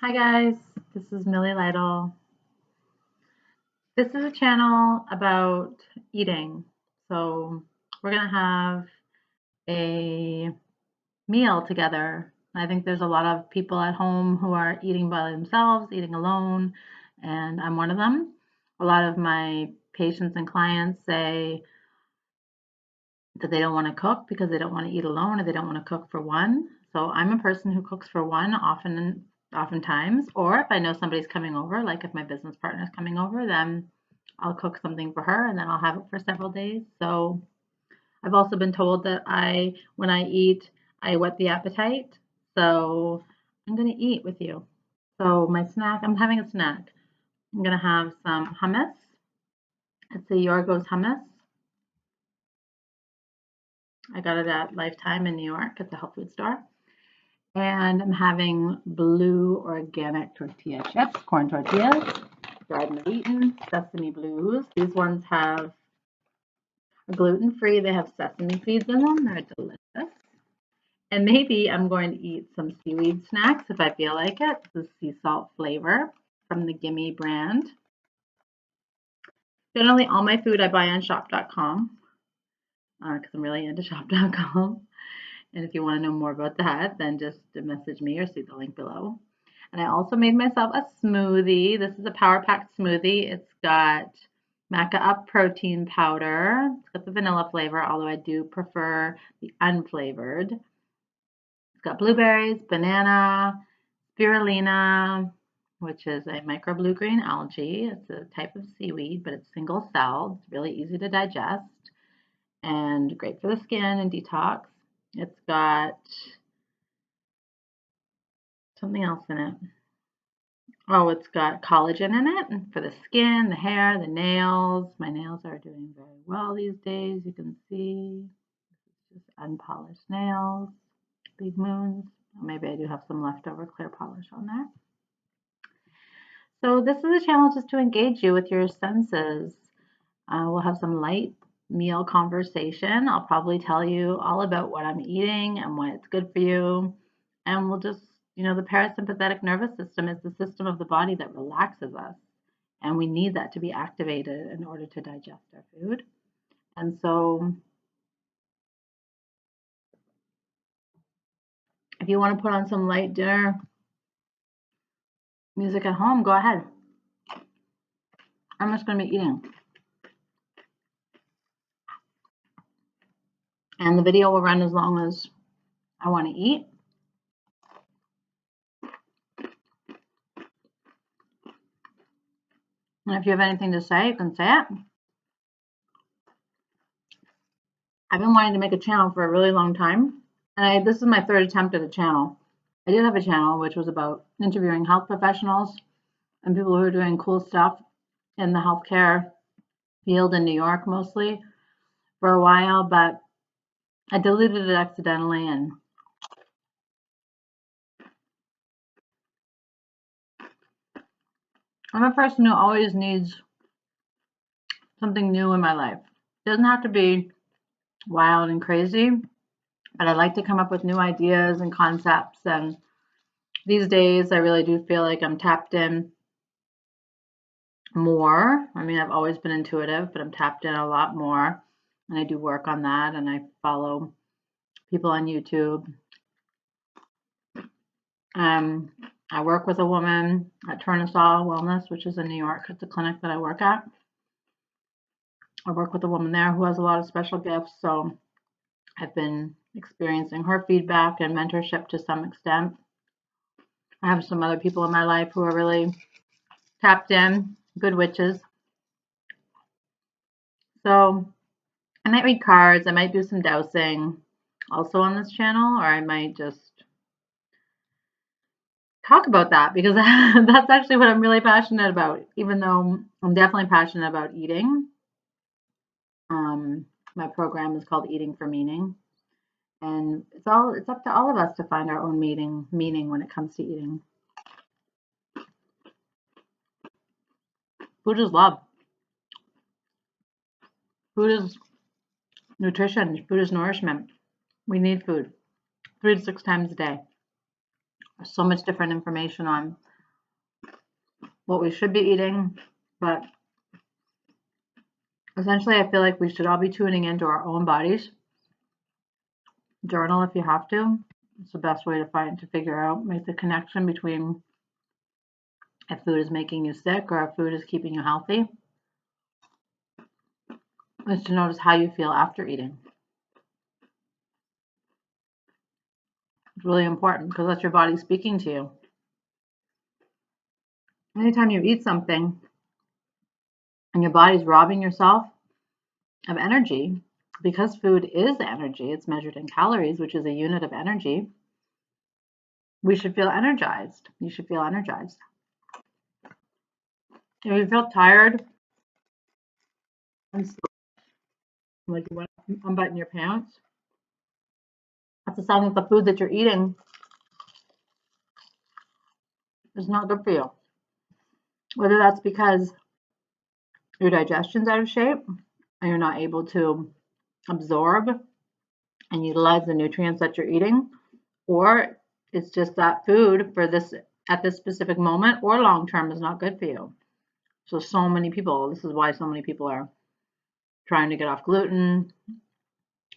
Hi guys, this is Millie Lytle. This is a channel about eating. So we're gonna have a meal together. I think there's a lot of people at home who are eating by themselves, eating alone, and I'm one of them. A lot of my patients and clients say that they don't want to cook because they don't want to eat alone or they don't want to cook for one. So I'm a person who cooks for one oftentimes, or if I know somebody's coming over, like if my business partner is coming over, then I'll cook something for her and then I'll have it for several days. So I've also been told that when I eat, I whet the appetite. So I'm going to eat with you. So my snack, I'm having a snack. I'm going to have some hummus. It's a Yorgos hummus. I got it at Lifetime in New York at the health food store. And I'm having blue organic tortilla chips, corn tortillas, dried and wheaten, sesame blues. These ones are gluten-free. They have sesame seeds in them. They're delicious. And maybe I'm going to eat some seaweed snacks if I feel like it. This is sea salt flavor from the Gimme brand. Generally, all my food I buy on shop.com because I'm really into shop.com. And if you want to know more about that, then just message me or see the link below. And I also made myself a smoothie. This is a power packed smoothie. It's got Maca Up protein powder. It's got the vanilla flavor, although I do prefer the unflavored. It's got blueberries, banana, spirulina, which is a micro blue-green algae. It's a type of seaweed, but it's single celled. It's really easy to digest and great for the skin and detox. It's got something else in it. Oh, it's got collagen in it for the skin, the hair, the nails. My nails are doing very well these days. You can see just unpolished nails, big moons. Maybe I do have some leftover clear polish on there. So this is a channel just to engage you with your senses. We'll have some light meal conversation. I'll probably tell you all about what I'm eating and why it's good for you. And we'll just, the parasympathetic nervous system is the system of the body that relaxes us. And we need that to be activated in order to digest our food. And so if you want to put on some light dinner music at home, go ahead. I'm just going to be eating. And the video will run as long as I want to eat. And if you have anything to say, you can say it. I've been wanting to make a channel for a really long time. And this is my third attempt at a channel. I did have a channel which was about interviewing health professionals and people who are doing cool stuff in the healthcare field in New York mostly for a while, but I deleted it accidentally. And I'm a person who always needs something new in my life. It doesn't have to be wild and crazy, but I like to come up with new ideas and concepts. And these days, I really do feel like I'm tapped in more. I mean, I've always been intuitive, but I'm tapped in a lot more. And I do work on that. And I follow people on YouTube. I work with a woman at Turnasaw Wellness, which is in New York. It's a clinic that I work at. I work with a woman there who has a lot of special gifts. So I've been experiencing her feedback and mentorship to some extent. I have some other people in my life who are really tapped in, good witches. So I might read cards, I might do some dowsing also on this channel, or I might just talk about that because that's actually what I'm really passionate about, even though I'm definitely passionate about eating. My program is called Eating for Meaning, and it's up to all of us to find our own meaning when it comes to eating. Food is love. Food is nutrition. Food is nourishment. We need food 3 to 6 times a day. There's so much different information on what we should be eating, but essentially I feel like we should all be tuning into our own bodies. Journal if you have to. It's the best way to figure out, make the connection between if food is making you sick or if food is keeping you healthy. Is to notice how you feel after eating. It's really important because that's your body speaking to you. Anytime you eat something and your body's robbing yourself of energy, because food is energy, it's measured in calories, which is a unit of energy, we should feel energized. You should feel energized. If you feel tired and like you want to unbutton your pants, that's a sign that the food that you're eating is not good for you. Whether that's because your digestion's out of shape and you're not able to absorb and utilize the nutrients that you're eating, or it's just that food for this at this specific moment or long term is not good for you. So many people, this is why so many people are trying to get off gluten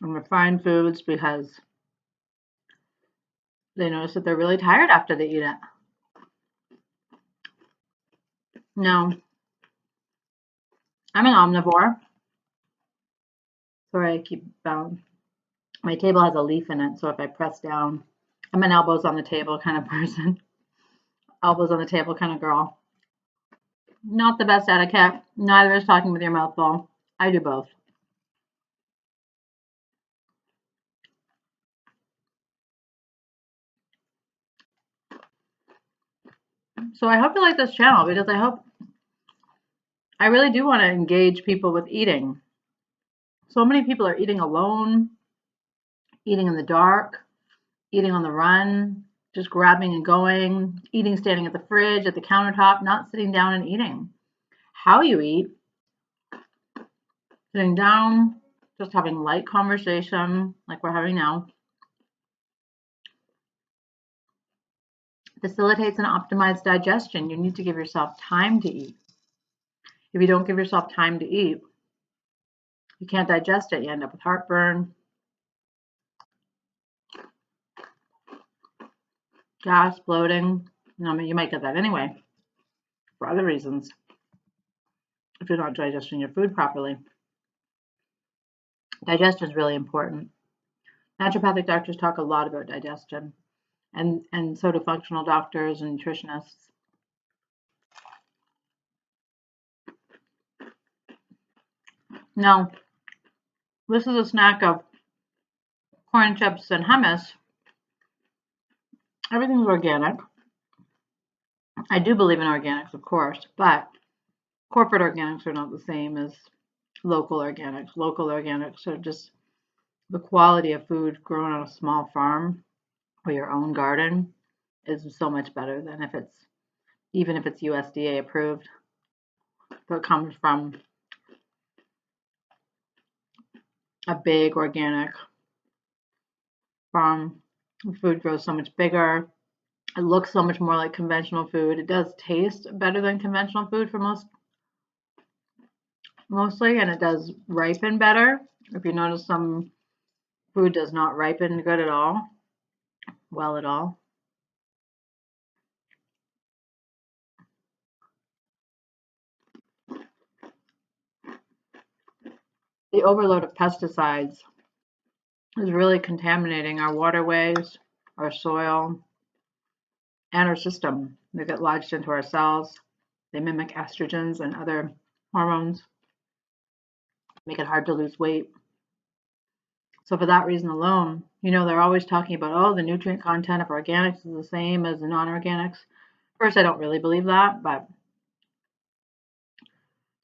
and refined foods because they notice that they're really tired after they eat it. No, I'm an omnivore. Sorry, I keep bowing. My table has a leaf in it, so if I press down, I'm an elbows on the table kind of person. Elbows on the table kind of girl. Not the best etiquette. Neither is talking with your mouth full. I do both. So I hope you like this channel because I really do want to engage people with eating. So many people are eating alone, eating in the dark, eating on the run, just grabbing and going, eating standing at the fridge, at the countertop, not sitting down and eating. How you eat, sitting down, just having light conversation like we're having now, facilitates an optimized digestion. You need to give yourself time to eat. If you don't give yourself time to eat, you can't digest it. You end up with heartburn, gas, bloating. I mean, you might get that anyway for other reasons if you're not digesting your food properly. Digestion is really important. Naturopathic doctors talk a lot about digestion, and so do functional doctors and nutritionists. Now, this is a snack of corn chips and hummus. Everything's organic. I do believe in organics, of course, but corporate organics are not the same as local organics. Local organics are just the quality of food grown on a small farm or your own garden is so much better than even if it's USDA approved, but comes from a big organic farm. The food grows so much bigger. It looks so much more like conventional food. It does taste better than conventional food for mostly, and it does ripen better. If you notice, some food does not ripen good at all, well at all. The overload of pesticides is really contaminating our waterways, our soil, and our system. They get lodged into our cells. They mimic estrogens and other hormones, make it hard to lose weight. So for that reason alone, they're always talking about, oh, the nutrient content of organics is the same as the non-organics. First, I don't really believe that, but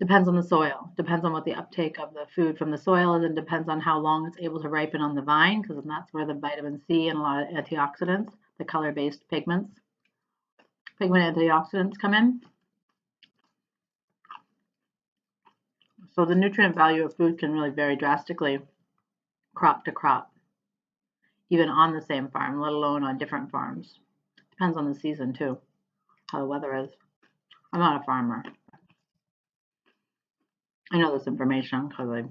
depends on the soil, depends on what the uptake of the food from the soil is, and depends on how long it's able to ripen on the vine, because that's where the vitamin C and a lot of antioxidants, the color-based pigment antioxidants come in. So the nutrient value of food can really vary drastically crop to crop, even on the same farm, let alone on different farms. Depends on the season too, how the weather is. I'm not a farmer. I know this information because I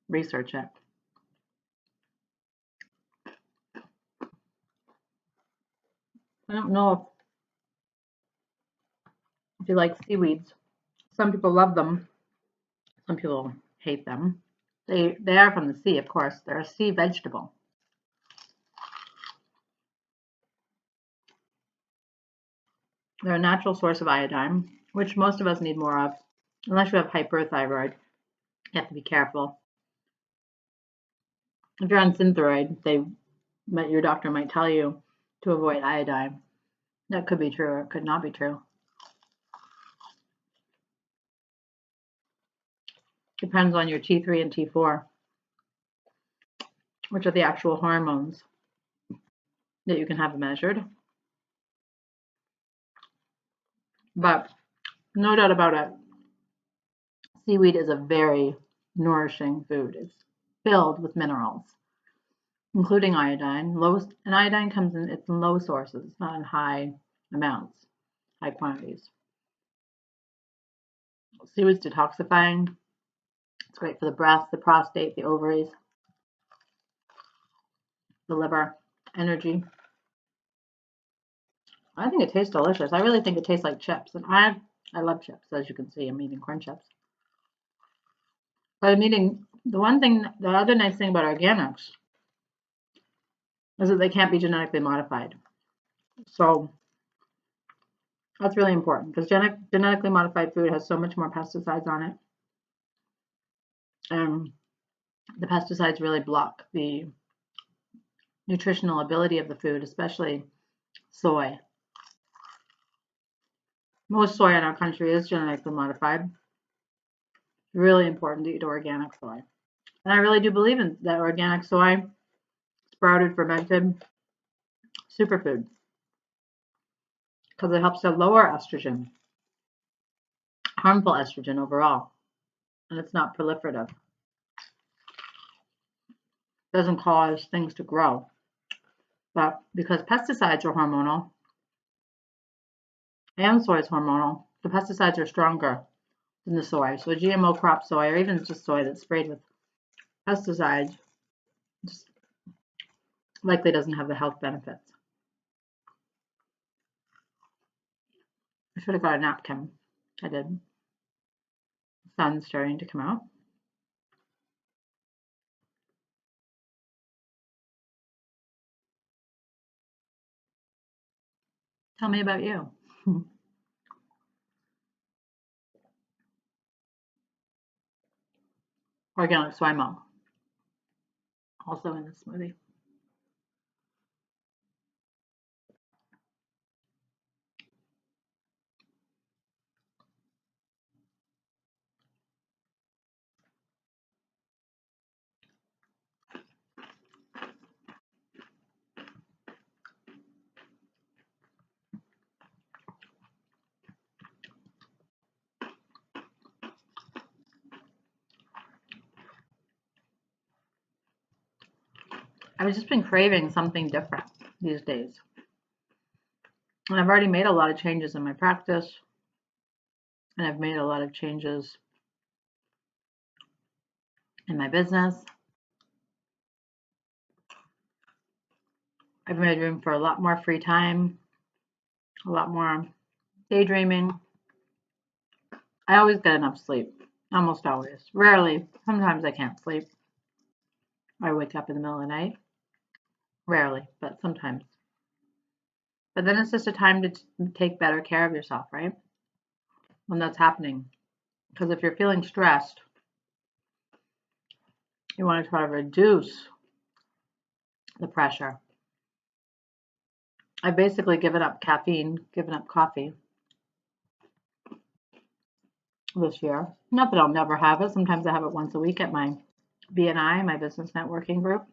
research it. I don't know if you like seaweeds. Some people love them. Some people hate them. They are from the sea, of course. They're a sea vegetable. They're a natural source of iodine, which most of us need more of. Unless you have hyperthyroid, you have to be careful. If you're on Synthroid, your doctor might tell you to avoid iodine. That could be true or it could not be true. Depends on your T3 and T4, which are the actual hormones that you can have measured. But no doubt about it, seaweed is a very nourishing food. It's filled with minerals, including iodine. And iodine comes in it's in low sources, not in high amounts, high quantities. Seaweed's detoxifying. It's great for the breast, the prostate, the ovaries, the liver, energy. I think it tastes delicious. I really think it tastes like chips, and I love chips. As you can see, I'm eating corn chips. But I'm eating the other nice thing about organics is that they can't be genetically modified. So that's really important because genetically modified food has so much more pesticides on it. And the pesticides really block the nutritional ability of the food, especially soy. Most soy in our country is genetically modified. Really important to eat organic soy. And I really do believe in that organic soy, sprouted, fermented superfood because it helps to lower estrogen, harmful estrogen overall, and it's not proliferative. It doesn't cause things to grow. But because pesticides are hormonal and soy is hormonal, the pesticides are stronger than the soy. So a GMO crop soy, or even just soy that's sprayed with pesticides, just likely doesn't have the health benefits. I should have got a napkin. I did. The sun's starting to come out. Tell me about you. Organic soy milk, also in the smoothie. I've just been craving something different these days. And I've already made a lot of changes in my practice, and I've made a lot of changes in my business. I've made room for a lot more free time, a lot more daydreaming. I always get enough sleep, almost always. Rarely, sometimes I can't sleep. I wake up in the middle of the night. Rarely, but sometimes. But then it's just a time to take better care of yourself, right? When that's happening. Because if you're feeling stressed, you want to try to reduce the pressure. I've basically given up caffeine, given up coffee this year. Not that I'll never have it. Sometimes I have it once a week at my BNI, my business networking group,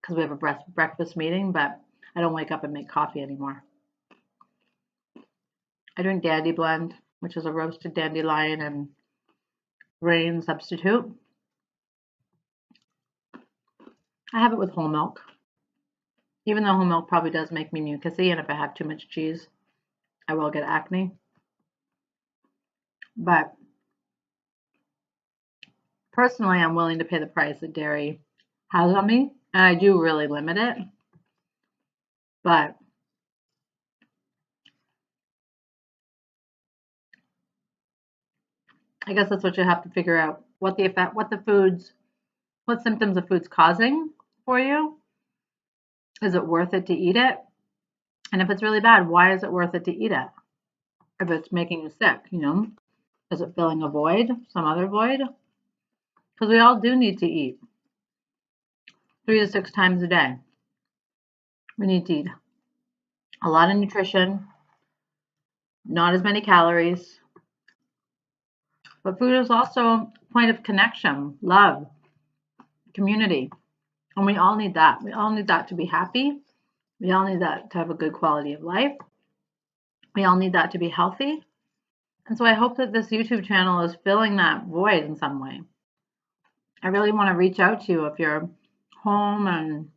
because we have a breakfast meeting, but I don't wake up and make coffee anymore. I drink Dandy Blend, which is a roasted dandelion and grain substitute. I have it with whole milk, even though whole milk probably does make me mucousy, and if I have too much cheese, I will get acne. But personally, I'm willing to pay the price that dairy has on me. And I do really limit it. But I guess that's what you have to figure out, what the effect, what symptoms of food's causing for you. Is it worth it to eat it? And if it's really bad, why is it worth it to eat it? If it's making you sick, is it filling a void, some other void? Because we all do need to eat 3 to 6 times a day. We need to eat a lot of nutrition, not as many calories. But food is also a point of connection, love, community. And we all need that. We all need that to be happy. We all need that to have a good quality of life. We all need that to be healthy. And so I hope that this YouTube channel is filling that void in some way. I really want to reach out to you if you're home and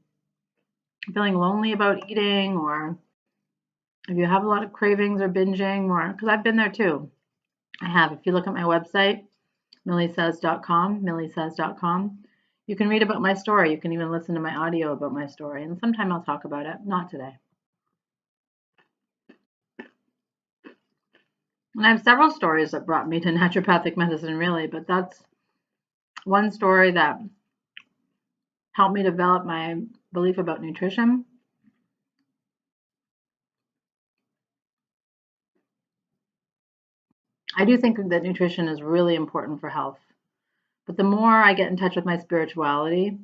feeling lonely about eating, or if you have a lot of cravings or binging, or because I've been there too. I have. If you look at my website, milliesays.com, you can read about my story. You can even listen to my audio about my story. And sometime I'll talk about it. Not today. And I have several stories that brought me to naturopathic medicine, really, but that's one story that helped me develop my belief about nutrition. I do think that nutrition is really important for health. But the more I get in touch with my spirituality,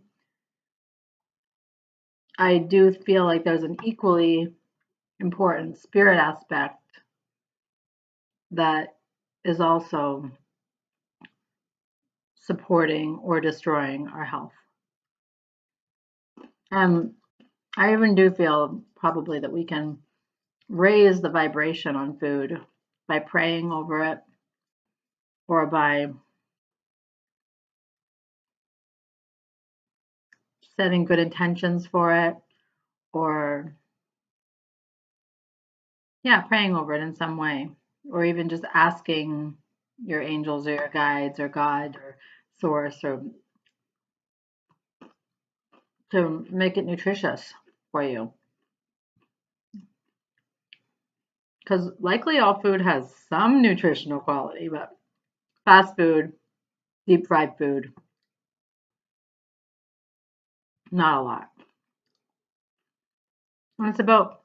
I do feel like there's an equally important spirit aspect that is also supporting or destroying our health. And I even do feel probably that we can raise the vibration on food by praying over it, or by setting good intentions for it, or yeah, praying over it in some way, or even just asking your angels or your guides or God or source or to make it nutritious for you. Because likely all food has some nutritional quality, but fast food, deep fried food, not a lot. And it's about,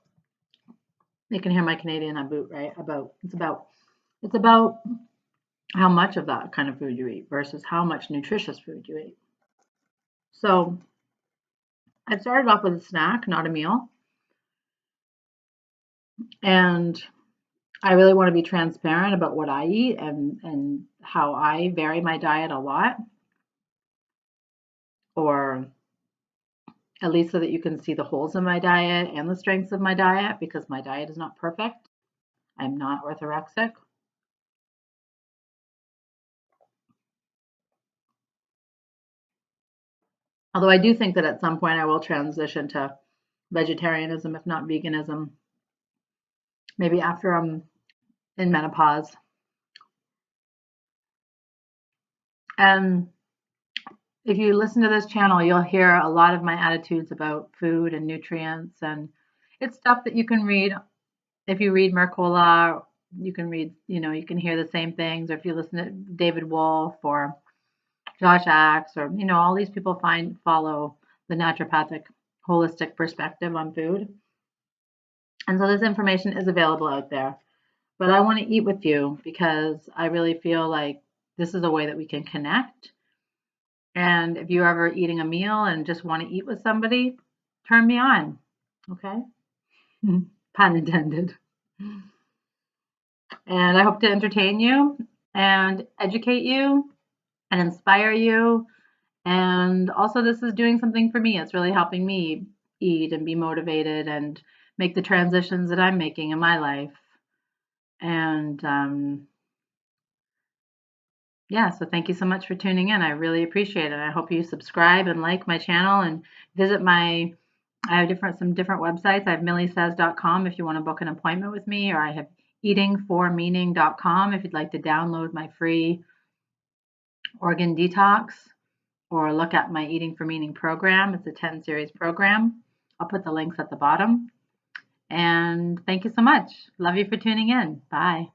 you can hear my Canadian on boot, right? It's about how much of that kind of food you eat versus how much nutritious food you eat. So I started off with a snack, not a meal. And I really want to be transparent about what I eat and how I vary my diet a lot, or at least so that you can see the holes in my diet and the strengths of my diet, because my diet is not perfect. I'm not orthorexic. Although I do think that at some point I will transition to vegetarianism, if not veganism, maybe after I'm in menopause. And if you listen to this channel, you'll hear a lot of my attitudes about food and nutrients, and it's stuff that you can read. If you read Mercola, you can read, you can hear the same things. Or if you listen to David Wolf or Josh Axe, or, all these people follow the naturopathic holistic perspective on food. And so this information is available out there. But I want to eat with you because I really feel like this is a way that we can connect. And if you're ever eating a meal and just want to eat with somebody, turn me on. Okay? Pun intended. And I hope to entertain you and educate you and inspire you. And also, this is doing something for me. It's really helping me eat and be motivated and make the transitions that I'm making in my life. And yeah, so thank you so much for tuning in. I really appreciate it. I hope you subscribe and like my channel and visit I have some different websites. I have milliesays.com if you want to book an appointment with me, or I have eatingformeaning.com if you'd like to download my free organ detox or look at my Eating for Meaning program. It's a 10 series program. I'll put the links at the bottom. And thank you so much. Love you for tuning in. Bye.